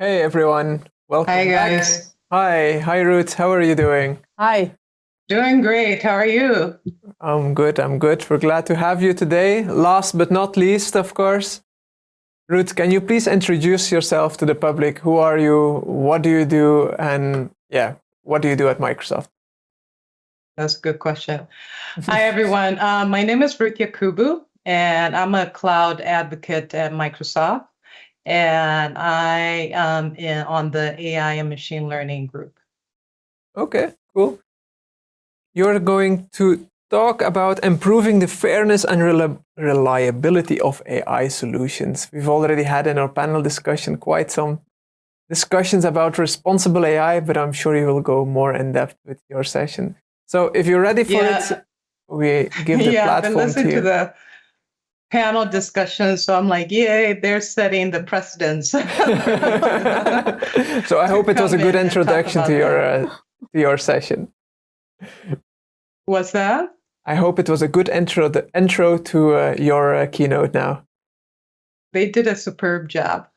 Hey everyone, Hi welcome back. guys. Hi Ruth, how are you doing? Hi. Doing great. How are you? I'm good. We're glad to have you today. Last but not least, of course. Ruth, can you please introduce yourself to the public? Who are you? What do you do? And what do you do at Microsoft? That's a good question. Hi everyone. My name is Ruth Yakubu, and I'm a cloud advocate at Microsoft. And I am on the AI and machine learning group. Okay, cool. You're going to talk about improving the fairness and reliability of AI solutions. We've already had in our panel discussion quite some discussions about responsible AI, but I'm sure you will go more in depth with your session. So if you're ready for it, we give the platform I've been listening to you. To the panel discussion, so I'm like, yay, they're setting the precedence. So I hope it was a good introduction to your session. What's that? I hope it was a good intro to your keynote now. They did a superb job.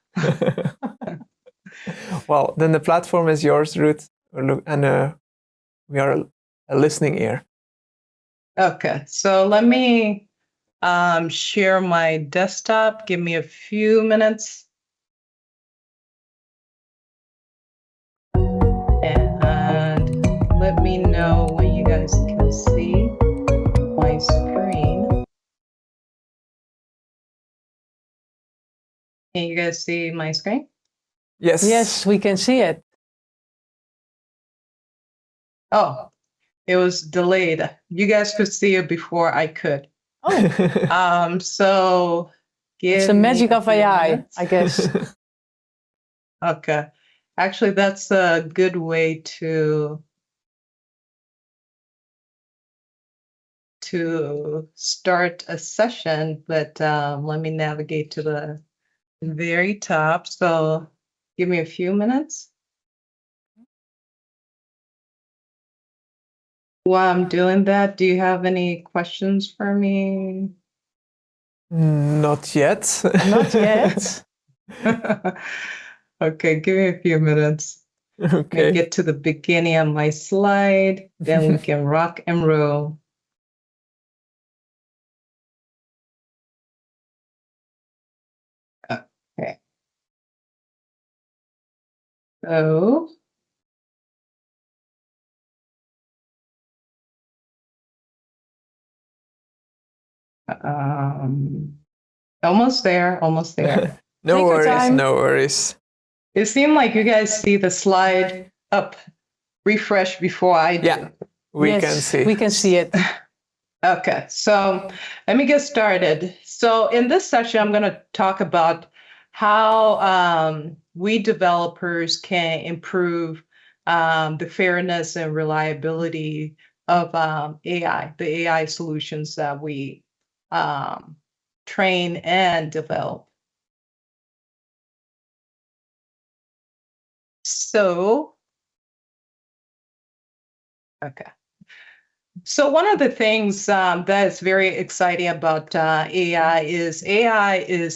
Well, then the platform is yours, Ruth, and we are a listening ear. Okay, so let me share my desktop. Give me a few minutes. And let me know when you guys can see my screen. Can you guys see my screen? Yes. Yes, we can see it. Oh, it was delayed. You guys could see it before I could. Oh. So it's the magic of AI, minutes. I guess. Okay. Actually, that's a good way to start a session, but let me navigate to the very top. So give me a few minutes. While I'm doing that, do you have any questions for me? Not yet. Not yet. Okay, give me a few minutes. Okay. Get to the beginning of my slide, then we can rock and roll. Okay. So almost there. No worries. It seemed like you guys see the slide up, refresh before I do. Yeah, we can see it. Okay, so let me get started. So in this session, I'm going to talk about how we developers can improve the fairness and reliability of AI, the AI solutions that we train and develop. So, okay. So one of the things that is very exciting about AI is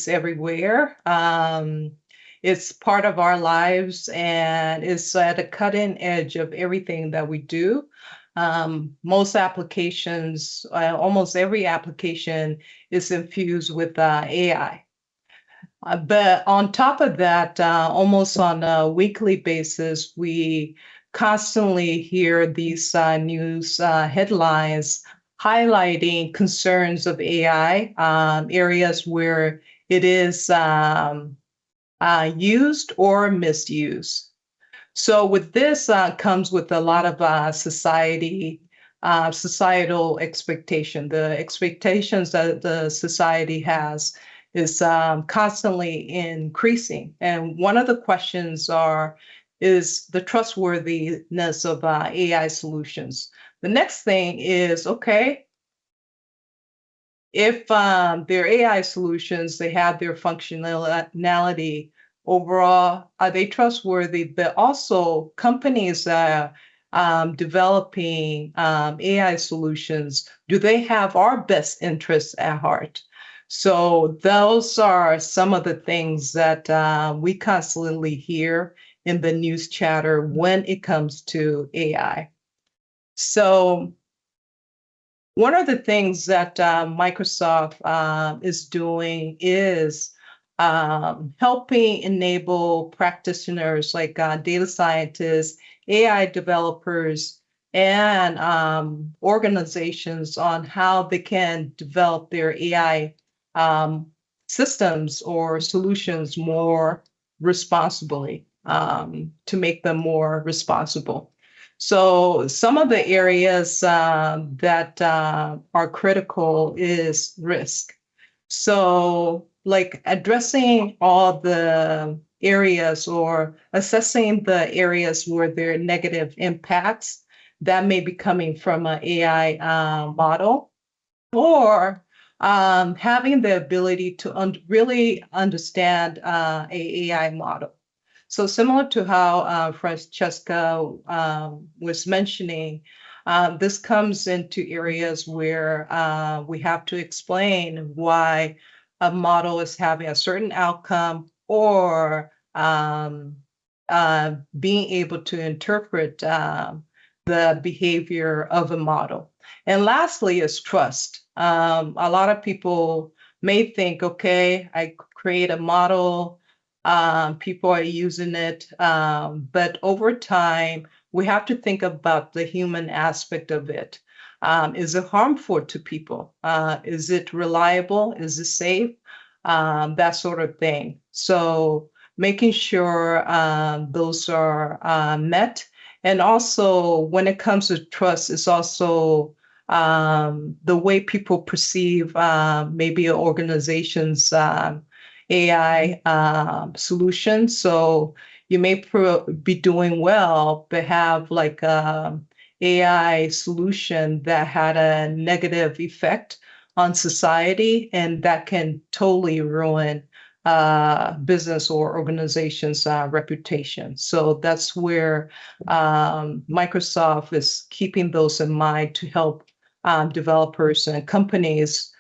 everywhere. It's part of our lives and it's at the cutting edge of everything that we do. Most applications, almost every application is infused with AI. But on top of that, almost on a weekly basis, we constantly hear these news headlines highlighting concerns of AI, areas where it is used or misused. So with this comes with a lot of societal expectation. The expectations that the society has is constantly increasing. And one of the questions is the trustworthiness of AI solutions. The next thing is, okay, if their AI solutions, they have their functionality overall, are they trustworthy? But also companies developing AI solutions, do they have our best interests at heart? So those are some of the things that we constantly hear in the news chatter when it comes to AI. So one of the things that Microsoft is doing is helping enable practitioners like data scientists, AI developers, and organizations on how they can develop their AI systems or solutions more responsibly, to make them more responsible. So some of the areas that are critical is risk. So like addressing all the areas or assessing the areas where there are negative impacts that may be coming from an AI model, or having the ability to really understand a AI model. So similar to how Francesca was mentioning, this comes into areas where we have to explain why a model is having a certain outcome, or being able to interpret the behavior of a model. And lastly is trust. A lot of people may think, okay, I create a model, people are using it, but over time, we have to think about the human aspect of it. Is it harmful to people? Is it reliable? Is it safe? That sort of thing. So making sure those are met. And also, when it comes to trust, it's also the way people perceive maybe an organization's AI solutions. So you may be doing well, but have like a AI solution that had a negative effect on society, and that can totally ruin business or organization's reputation. So that's where Microsoft is keeping those in mind to help developers and companies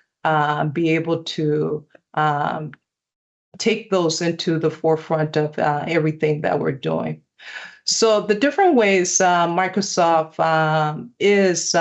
be able to take those into the forefront of everything that we're doing. So the different ways Microsoft is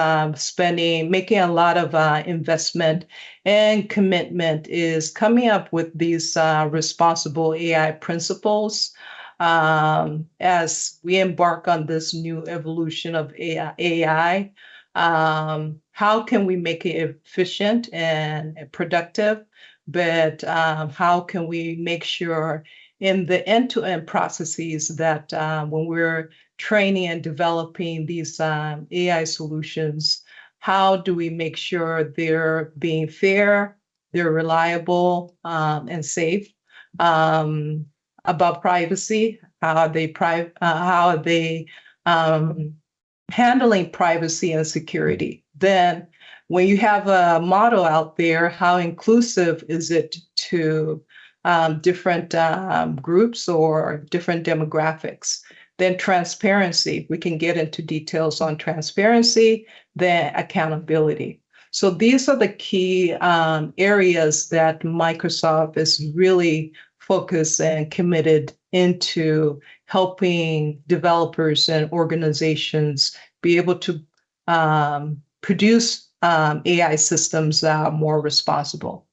making a lot of investment and commitment is coming up with these responsible AI principles as we embark on this new evolution of AI. How can we make it efficient and productive? But how can we make sure in the end-to-end processes that when we're training and developing these AI solutions, how do we make sure they're being fair, they're reliable, and safe? About privacy, how are they handling privacy and security? Then when you have a model out there, how inclusive is it to different groups or different demographics? Then transparency, we can get into details on transparency, then accountability. So these are the key areas that Microsoft is really focused and committed into helping developers and organizations be able to produce AI systems that are more responsible.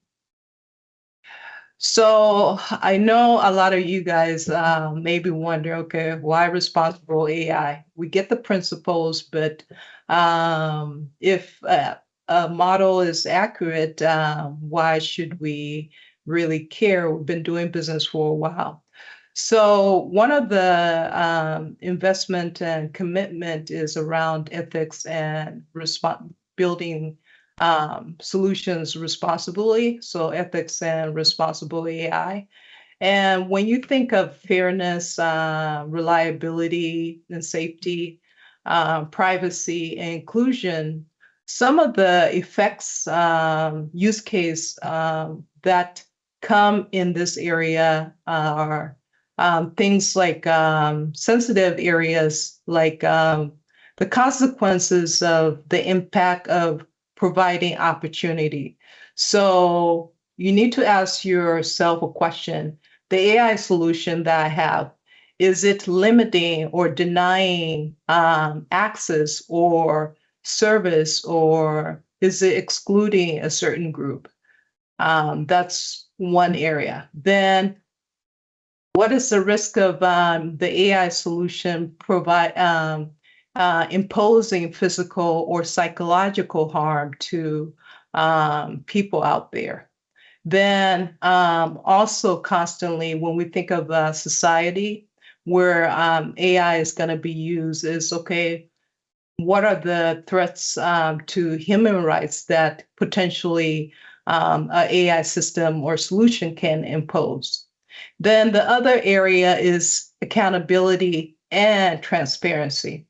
So I know a lot of you guys maybe wonder, okay, why responsible AI? We get the principles, but if a model is accurate, why should we really care? We've been doing business for a while. So one of the investment and commitment is around ethics and building solutions responsibly. So ethics and responsible AI. And when you think of fairness, reliability and safety, privacy and inclusion, some of the effects, use case that come in this area are things like sensitive areas, like the consequences of the impact of providing opportunity. So you need to ask yourself a question. The AI solution that I have, is it limiting or denying access or service, or is it excluding a certain group? That's one area. Then what is the risk of the AI solution imposing physical or psychological harm to people out there? Then also constantly, when we think of society where AI is going to be used, is okay, what are the threats to human rights that potentially an AI system or solution can impose? Then the other area is accountability and transparency.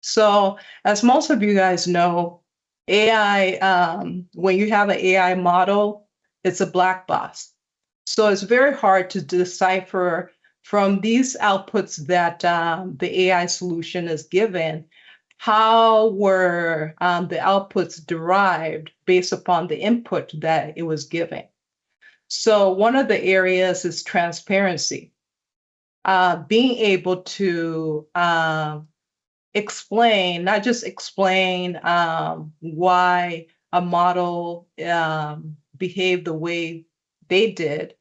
So as most of you guys know, AI, when you have an AI model, it's a black box. So it's very hard to decipher from these outputs that the AI solution is given, how were the outputs derived based upon the input that it was given. So one of the areas is transparency. Being able to explain, not just explain why a model behaved the way they did,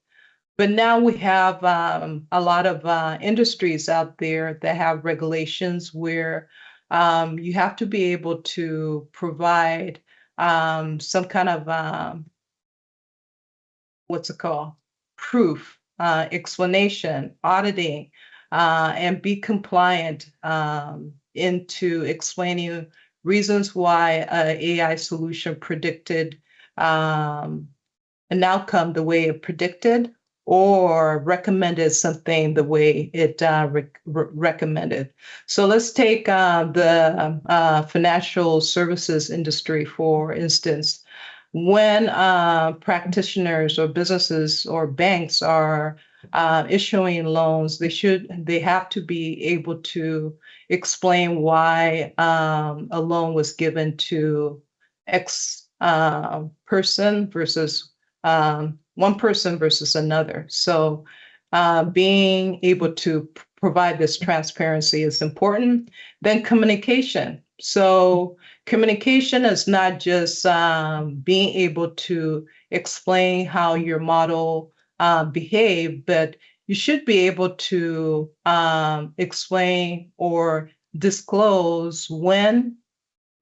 but now we have a lot of industries out there that have regulations where you have to be able to provide some kind of what's it called? Proof, explanation, auditing, and be compliant into explaining reasons why an AI solution predicted an outcome the way it predicted, or recommended something the way it recommended. So let's take the financial services industry, for instance. When practitioners or businesses or banks are issuing loans, they have to be able to explain why a loan was given to X person versus one person versus another. So being able to provide this transparency is important. Then communication. So communication is not just being able to explain how your model behaved, but you should be able to explain or disclose when,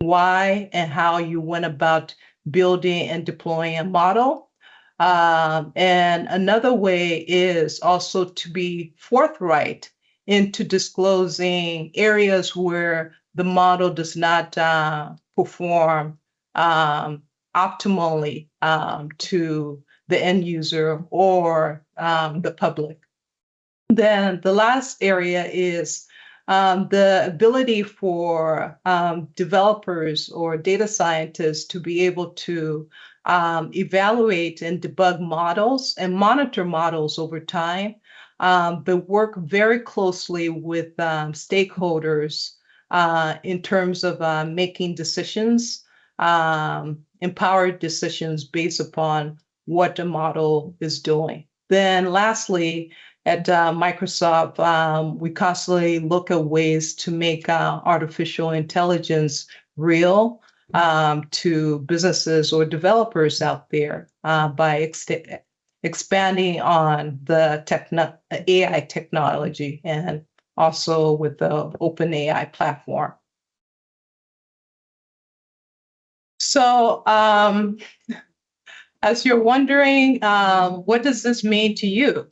why, and how you went about building and deploying a model. And another way is also to be forthright into disclosing areas where the model does not perform optimally to the end user or the public. Then the last area is the ability for developers or data scientists to be able to evaluate and debug models and monitor models over time, but work very closely with stakeholders in terms of making decisions, empowered decisions based upon what the model is doing. Then lastly, at Microsoft, we constantly look at ways to make artificial intelligence real to businesses or developers out there by expanding on the AI technology and also with the OpenAI platform. So as you're wondering, what does this mean to you?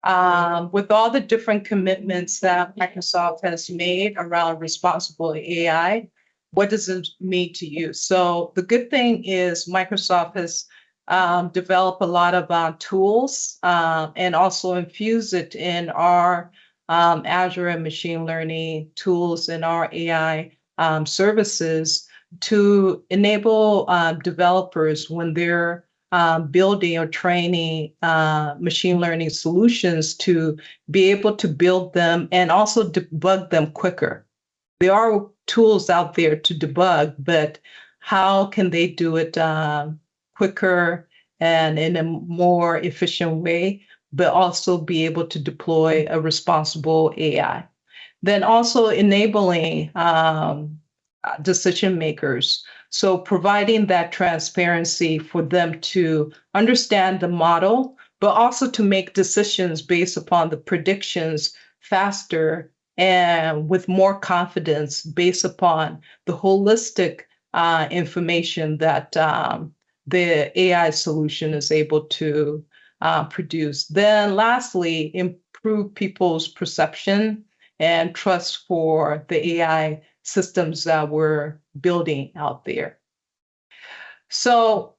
With all the different commitments that Microsoft has made around responsible AI, what does it mean to you? So the good thing is Microsoft has developed a lot of tools and also infused it in our Azure and machine learning tools and our AI services to enable developers when they're building or training machine learning solutions to be able to build them and also debug them quicker. There are tools out there to debug, but how can they do it quicker and in a more efficient way, but also be able to deploy a responsible AI. Then also enabling decision makers. So providing that transparency for them to understand the model, but also to make decisions based upon the predictions faster and with more confidence based upon the holistic information that the AI solution is able to produce. Then lastly, improve people's perception and trust for the AI systems that we're building out there. So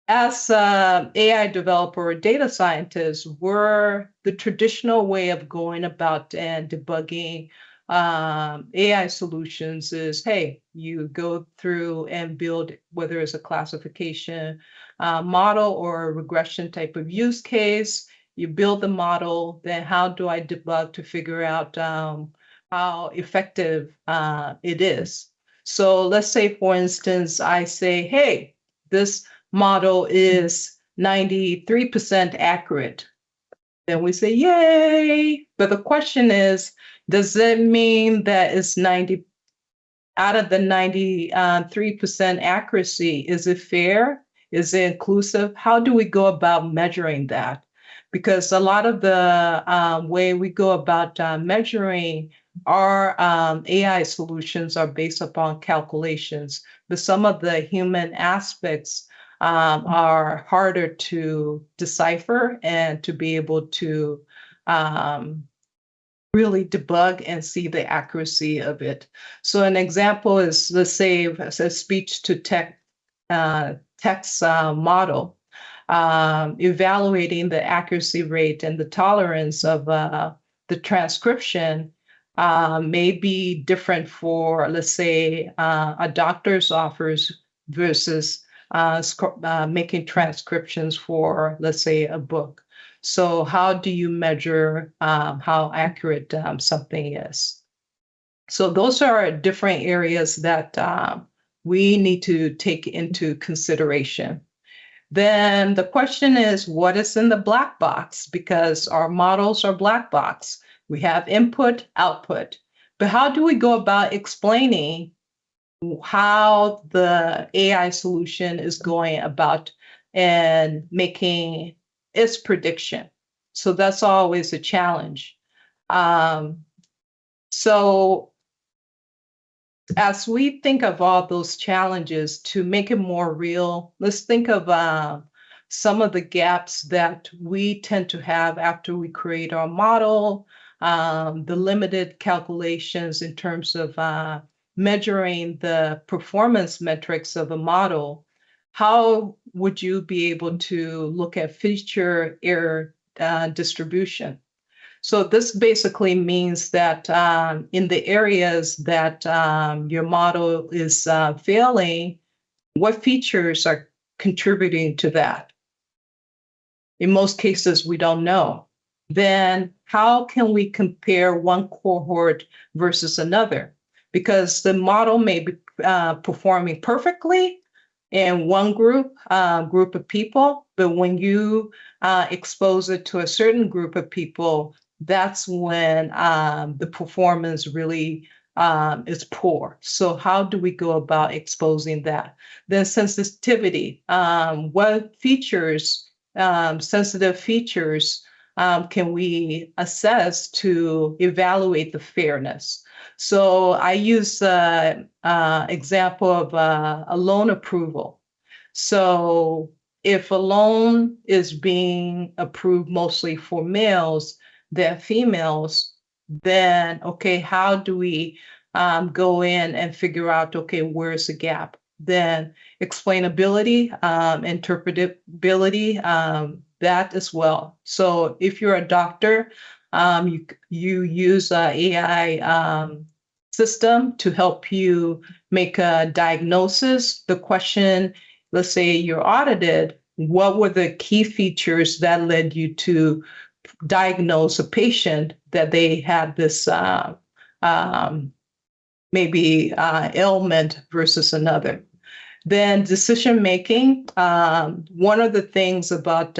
as an AI developer or data scientist, we're the traditional way of going about and debugging AI solutions is, hey, you go through and build, whether it's a classification model or a regression type of use case, you build the model, then how do I debug to figure out how effective it is? So let's say, for instance, I say, hey, this model is 93% accurate. Then we say, yay. But the question is, does it mean that it's 90 out of the 93% accuracy? Is it fair? Is it inclusive? How do we go about measuring that? Because a lot of the way we go about measuring our AI solutions are based upon calculations, but some of the human aspects are harder to decipher and to be able to really debug and see the accuracy of it. So an example is, let's say, a speech-to-text model, evaluating the accuracy rate and the tolerance of the transcription may be different for, let's say, a doctor's office versus making transcriptions for, let's say, a book. So how do you measure how accurate something is? So those are different areas that we need to take into consideration. Then the question is, what is in the black box? Because our models are black box. We have input, output. But how do we go about explaining how the AI solution is going about and making its prediction? So that's always a challenge. So as we think of all those challenges, to make it more real, let's think of some of the gaps that we tend to have after we create our model, the limited calculations in terms of measuring the performance metrics of a model. How would you be able to look at feature error distribution? So this basically means that in the areas that your model is failing, what features are contributing to that? In most cases, we don't know. Then how can we compare one cohort versus another? Because the model may be performing perfectly in one group of people, but when you expose it to a certain group of people, that's when the performance really is poor. So how do we go about exposing that? Then sensitivity, what features, sensitive features can we assess to evaluate the fairness? So I use the example of a loan approval. So if a loan is being approved mostly for males than females, then, okay, how do we go in and figure out, okay, where's the gap? Then explainability, interpretability, that as well. So if you're a doctor, you use an AI system to help you make a diagnosis. The question, let's say you're audited, what were the key features that led you to diagnose a patient that they had this maybe ailment versus another? Then decision making. One of the things about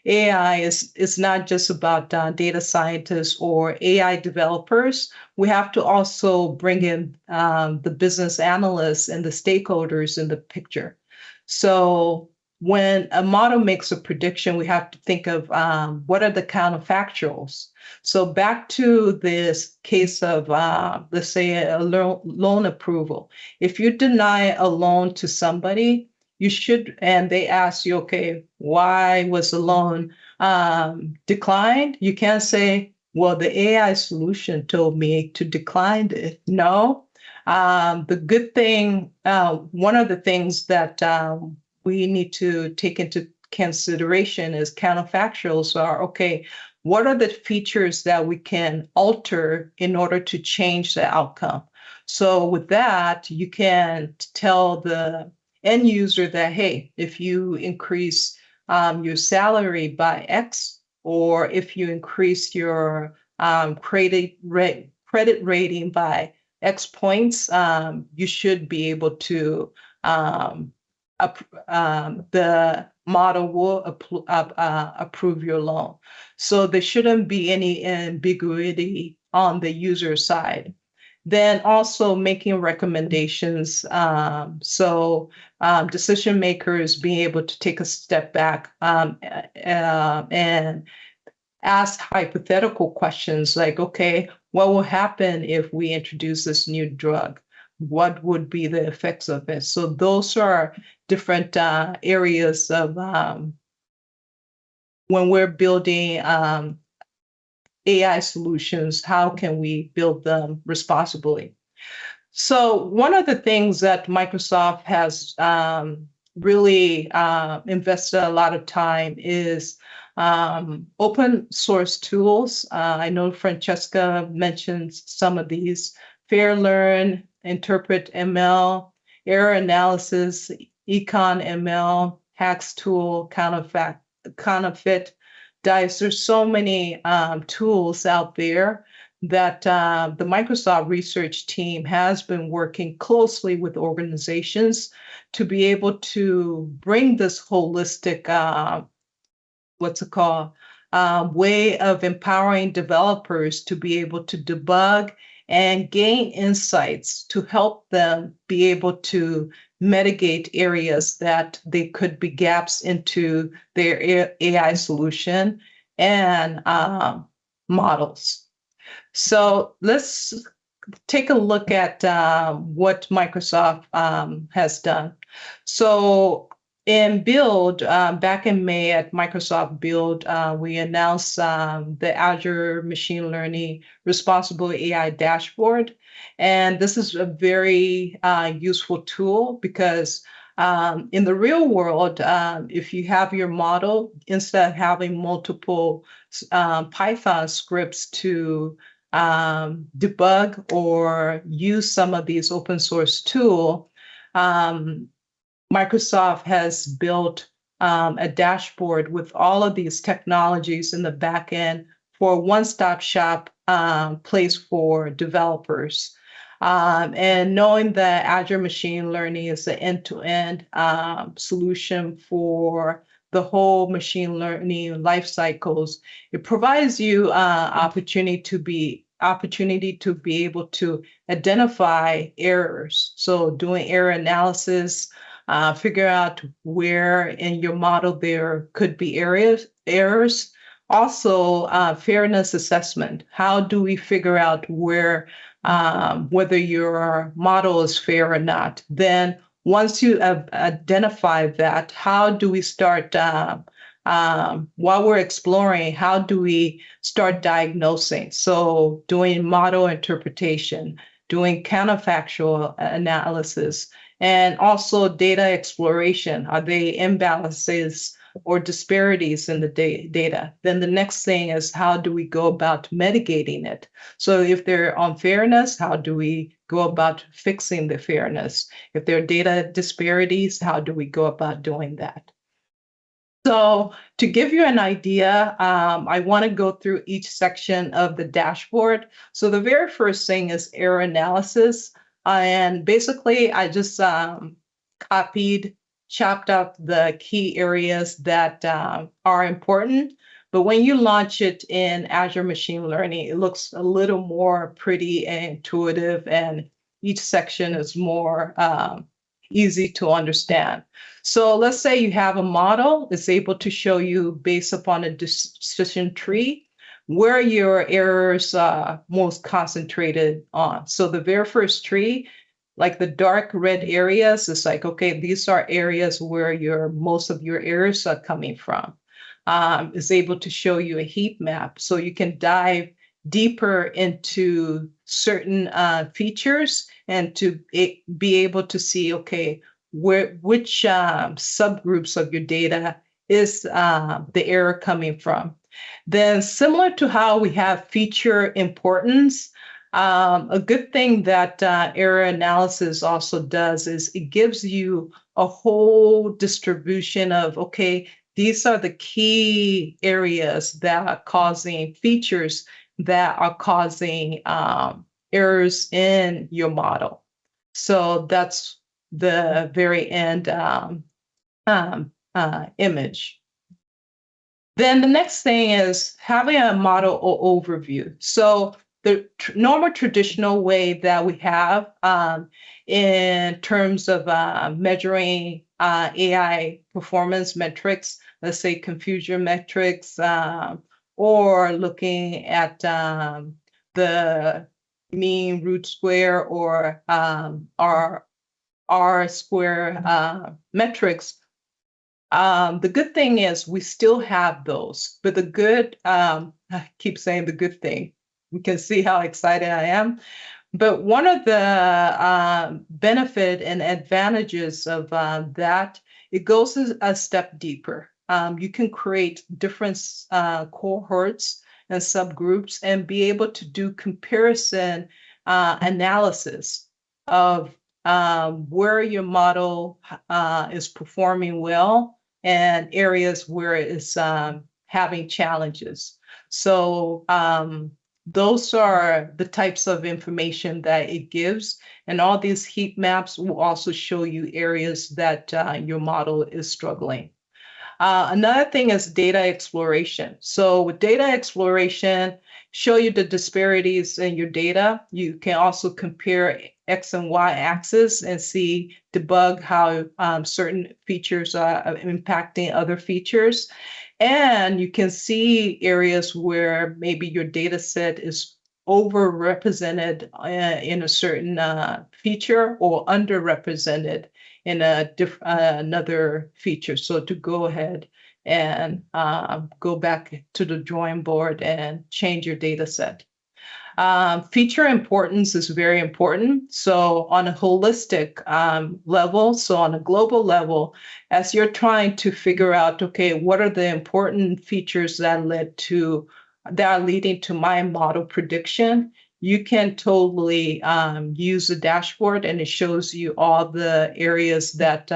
AI is not just about data scientists or AI developers. We have to also bring in the business analysts and the stakeholders in the picture. So when a model makes a prediction, we have to think of what are the counterfactuals. So back to this case of, let's say, a loan approval. If you deny a loan to somebody, you should, and they ask you, okay, why was the loan declined? You can't say, well, the AI solution told me to decline it. No. The good thing, one of the things that we need to take into consideration is counterfactuals are, okay, what are the features that we can alter in order to change the outcome? So with that, you can tell the end user that, hey, if you increase your salary by X, or if you increase your credit rating by X points, you should be able to the model will approve your loan. So there shouldn't be any ambiguity on the user side. Then also making recommendations. So decision makers being able to take a step back and ask hypothetical questions like, okay, what will happen if we introduce this new drug? What would be the effects of it? So those are different areas of when we're building AI solutions, how can we build them responsibly? So one of the things that Microsoft has really invested a lot of time is open source tools. I know Francesca mentioned some of these: Fairlearn, InterpreML, error analysis, EconML, Hacks tool, counterfeit dice. There's so many tools out there that the Microsoft research team has been working closely with organizations to be able to bring this holistic, way of empowering developers to be able to debug and gain insights to help them be able to mitigate areas that they could be gaps into their AI solution and models. So let's take a look at what Microsoft has done. So in Build, back in May at Microsoft Build, we announced the Azure Machine Learning Responsible AI Dashboard. And this is a very useful tool because in the real world, if you have your model, instead of having multiple Python scripts to debug or use some of these open source tools, Microsoft has built a dashboard with all of these technologies in the back end for a one-stop shop place for developers. And knowing that Azure Machine Learning is the end-to-end solution for the whole machine learning life cycles, it provides you opportunity to be able to identify errors. So doing error analysis, figure out where in your model there could be errors. Also, fairness assessment. How do we figure out where whether your model is fair or not? Then once you have identified that, how do we start, while we're exploring, how do we start diagnosing? So doing model interpretation, doing counterfactual analysis, and also data exploration. Are there imbalances or disparities in the data? Then the next thing is, how do we go about mitigating it? So if there are unfairness, how do we go about fixing the fairness? If there are data disparities, how do we go about doing that? So to give you an idea, I want to go through each section of the dashboard. So the very first thing is error analysis. And basically, I just copied, chopped up the key areas that are important. But when you launch it in Azure Machine Learning, it looks a little more pretty and intuitive, and each section is more easy to understand. So let's say you have a model, it's able to show you based upon a decision tree where your errors are most concentrated on. So the very first tree, like the dark red areas, it's like, okay, these are areas where most of your errors are coming from. Is able to show you a heat map, so you can dive deeper into certain features and to be able to see, okay, which subgroups of your data is the error coming from. Then, similar to how we have feature importance, a good thing that error analysis also does is it gives you a whole distribution of, okay, these are the key areas that are causing features that are causing errors in your model. So that's the very end image. Then the next thing is having a model overview. So the normal traditional way that we have in terms of measuring AI performance metrics, let's say confusion metrics, or looking at the mean root square or R square metrics. The good thing is we still have those, but the good, I keep saying the good thing, we can see how excited I am. But one of the benefit and advantages of that, it goes a step deeper. You can create different cohorts and subgroups and be able to do comparison analysis of where your model is performing well and areas where it's having challenges. So those are the types of information that it gives. And all these heat maps will also show you areas that your model is struggling. Another thing is data exploration. So with data exploration, show you the disparities in your data. You can also compare X and Y axis and debug how certain features are impacting other features. And you can see areas where maybe your data set is overrepresented in a certain feature or underrepresented in another feature. So to go ahead and go back to the drawing board and change your data set. Feature importance is very important. So on a holistic level, so on a global level, as you're trying to figure out, okay, what are the important features that are leading to my model prediction, you can totally use a dashboard, and it shows you all the areas that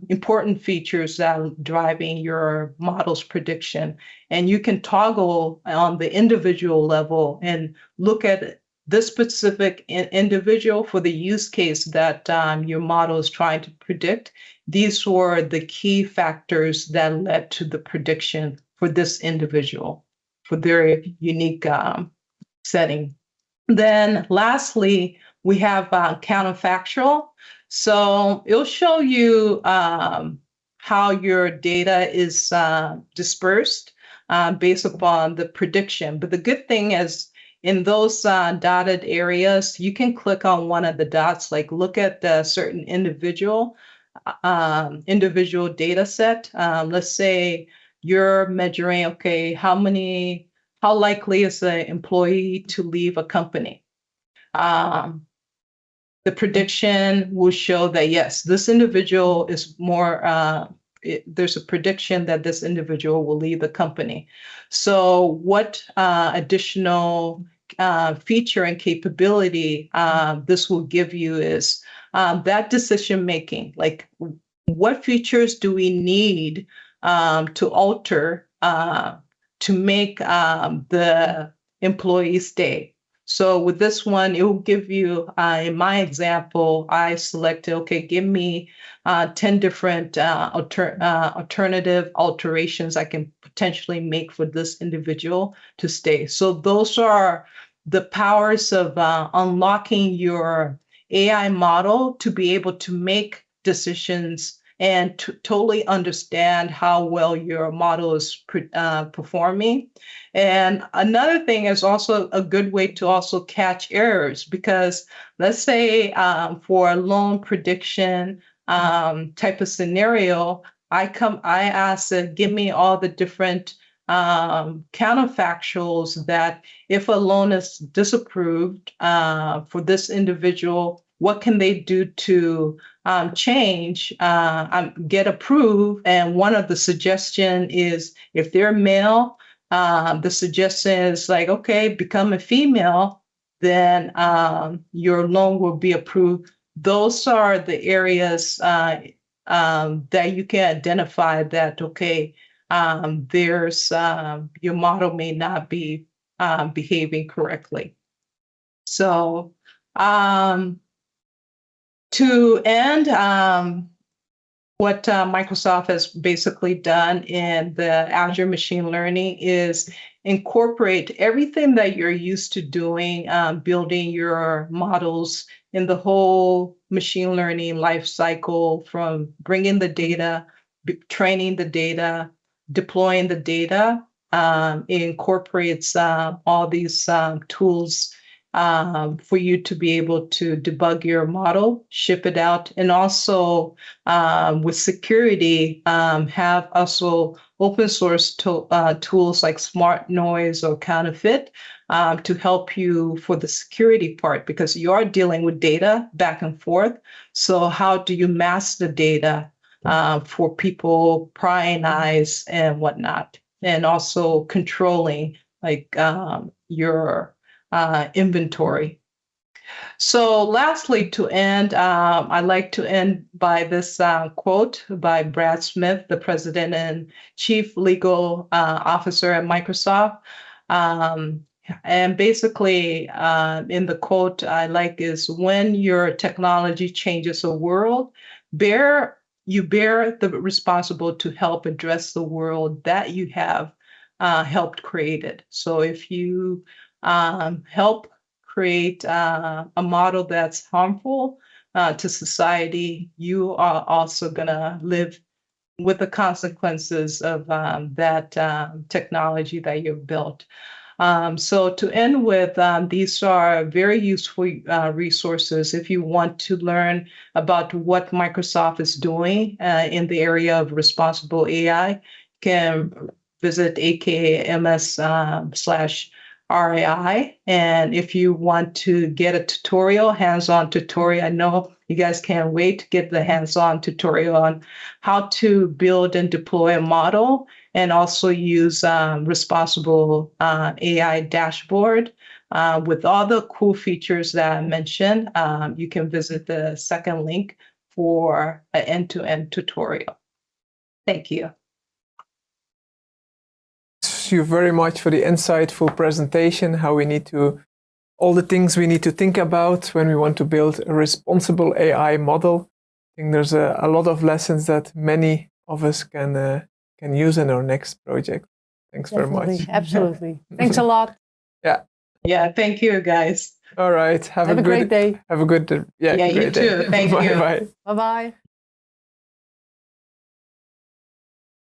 important features that are driving your model's prediction. And you can toggle on the individual level and look at this specific individual for the use case that your model is trying to predict. These were the key factors that led to the prediction for this individual, for their unique setting. Then lastly, we have counterfactual. So it'll show you how your data is dispersed based upon the prediction. But the good thing is in those dotted areas, you can click on one of the dots, like look at the certain individual data set. Let's say you're measuring, okay, how likely is the employee to leave a company? The prediction will show that, yes, this individual is more, there's a prediction that this individual will leave the company. So what additional feature and capability this will give you is that decision making, like what features do we need to alter to make the employee stay? So with this one, it will give you, in my example, I selected, okay, give me 10 different alternative alterations I can potentially make for this individual to stay. So those are the powers of unlocking your AI model to be able to make decisions and to totally understand how well your model is performing. And another thing is also a good way to also catch errors, because let's say for a loan prediction type of scenario, I ask, give me all the different counterfactuals that if a loan is disapproved for this individual, what can they do to change, get approved? And one of the suggestion is if they're male, the suggestion is like, okay, become a female, then your loan will be approved. Those are the areas that you can identify that, okay, there's your model may not be behaving correctly. So to end, what Microsoft has basically done in the Azure machine learning is incorporate everything that you're used to doing, building your models in the whole machine learning life cycle, from bringing the data, training the data, deploying the data. It incorporates all these tools for you to be able to debug your model, ship it out, and also with security, have also open source tools like Smart Noise or Counterfeit to help you for the security part, because you are dealing with data back and forth. So how do you mask the data for people prying eyes and whatnot, and also controlling like your inventory. So lastly, to end, I'd like to end by this quote by Brad Smith, the president and chief legal officer at Microsoft. And basically, in the quote I like is, when your technology changes the world, you bear the responsibility to help address the world that you have helped create it. So if you help create a model that's harmful to society, you are also going to live with the consequences of that technology that you've built. So to end with, these are very useful resources if you want to learn about what Microsoft is doing in the area of responsible AI. You can visit AKMS/RAI. And if you want to get a tutorial, hands-on tutorial, I know you guys can't wait to get the hands-on tutorial on how to build and deploy a model, and also use responsible AI dashboard with all the cool features that I mentioned. You can visit the second link for an end-to-end tutorial. Thank you. Thank you very much for the insightful presentation, how we need to, all the things we need to think about when we want to build a responsible AI model. I think there's a lot of lessons that many of us can use in our next project. Thanks Definitely, very much. Absolutely. Thanks a lot. Yeah, thank you, guys. All right. Have a great day. Have a good Yeah, great you too. day. Thank you. Bye-bye. Bye-bye.